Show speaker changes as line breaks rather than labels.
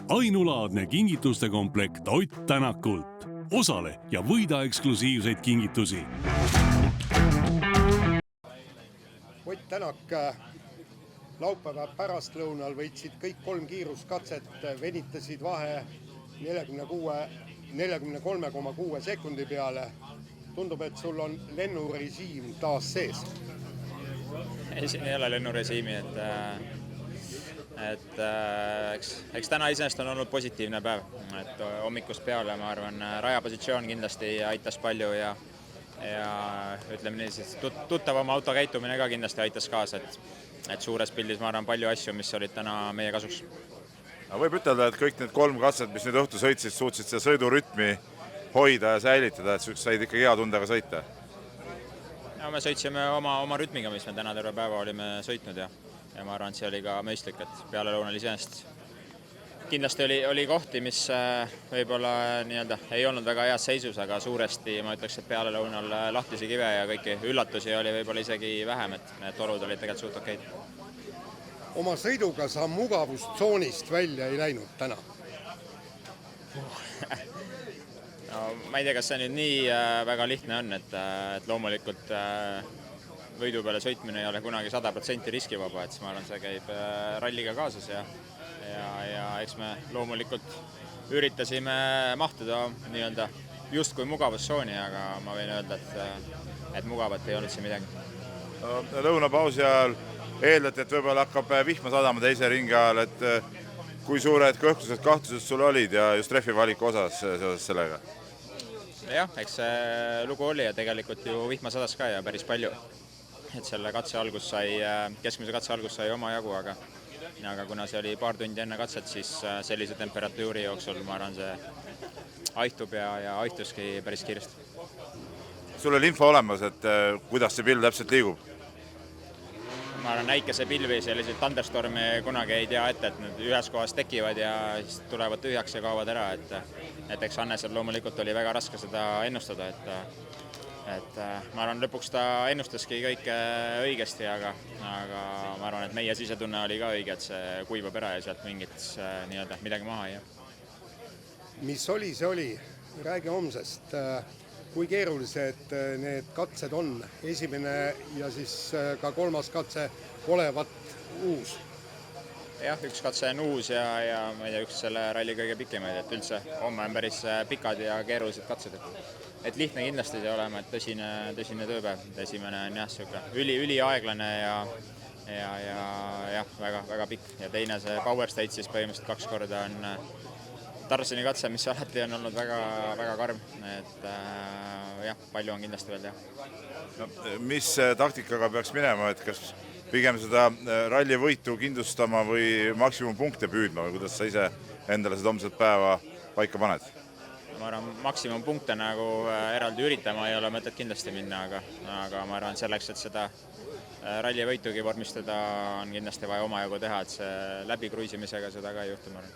Ainulaadne kingituste komplekt Ott Tänakult. Osale ja võida eksklusiivseid kingitusi.
Ott Tänak, laupäeva pärastlõunal võitsid kõik 3 kiiruskatset, venitasid vahe 43,6 sekundi peale. Tundub, et sul on lennurežiim taas sees.
Ei, siin ei ole lennurežiimi, eks täna iseenesest on olnud positiivne päev, et hommikust peale, ma arvan, rajapositsioon kindlasti aitas palju ja ütleme nii, siis tuttavama auto käitumine ka kindlasti aitas kaasa, et suures pildis ma arvan palju asju, mis olid täna meie kasuks.
Võib ütelda, et kõik need 3 katset, mis nüüd õhtu sõitsid, suutsid seda sõidurütmi hoida ja säilitada, et said ikkagi hea tundega sõita?
No, me sõitsime oma rütmiga, mis me täna terve päeva olime sõitnud ja ma arvan, et see oli ka mõistlik, et pealelõunal iseenesest kindlasti oli kohti, mis võib-olla ei olnud väga heas seisus, aga suuresti ma ütleks, et pealelõunal lahtisi kive ja kõiki üllatusi oli võib-olla isegi vähem, et olud olid tegelikult suht okeid.
Oma sõiduga sa mugavustsoonist välja ei läinud täna?
No, ma ei tea, kas see nüüd nii väga lihtne on, et loomulikult võidu peale sõitmine ei ole kunagi 100% riskivaba, et ma arvan, see käib ralliga kaasas ja eks me loomulikult üritasime mahtuda justkui mugavustsooni, aga ma võin öelda, et mugavat ei olnud siin midagi.
Lõunapausi ajal eeldati, et võib-olla hakkab vihma sadama teise ringi ajal, et kui suured kõhklused, kahtlused sul olid ja just rehvi valiku osas seoses sellega?
Jah, eks see lugu oli ja tegelikult ju vihma sadas ka ja päris palju. Et selle keskmise katse algus sai oma jagu, aga kuna see oli paar tundi enne katset, siis sellise temperatuuri jooksul ma arvan, see aihtub ja aihtuski päris kiiresti. Sul
oli info olemas, et kuidas see pilv täpselt liigub?
Ma arvan, näikese pilvi, selliseid thunderstormi kunagi ei tea ette, et need ühes kohas tekivad ja siis tulevad tühjaks ja kaovad ära, et eks Hannesel loomulikult oli väga raske seda ennustada, et ma arvan, lõpuks ta ennustaski kõike õigesti, aga ma arvan, et meie sisetunne oli ka õige, et see kuivab ära ja sealt midagi maha ei jää.
Mis oli, see oli. Räägi homsest. Kui keerulised need katsed on? Esimene ja siis ka 3. katse olevat uus.
Jah, üks katse on uus ja ma ei tea, üks selle ralli kõige pikimaid, et üldse homme on päris pikad ja keerulised katsed. Et lihtne kindlasti see olema, et tõsine tööpäev. Esimene on jah, üliaeglane ja väga pikk. Ja teine see Power State siis põhimõtteliselt 2 korda on Tarsani katse, mis alati on olnud väga karm. Et jah, palju on kindlasti veel teha.
No, mis taktikaga peaks minema, et kas pigem seda ralli võitu kindlustama või maksimumpunkte püüdma või kuidas sa ise endale seda homset päeva paika paned?
Ma arvan, maksimumpunkte eraldi üritama ei ole mõtet kindlasti minna, aga ma arvan, selleks, et seda ralli võitugi vormistada, on kindlasti vaja omajagu teha, et see läbi kruisimisega seda ka ei juhtu, ma arvan.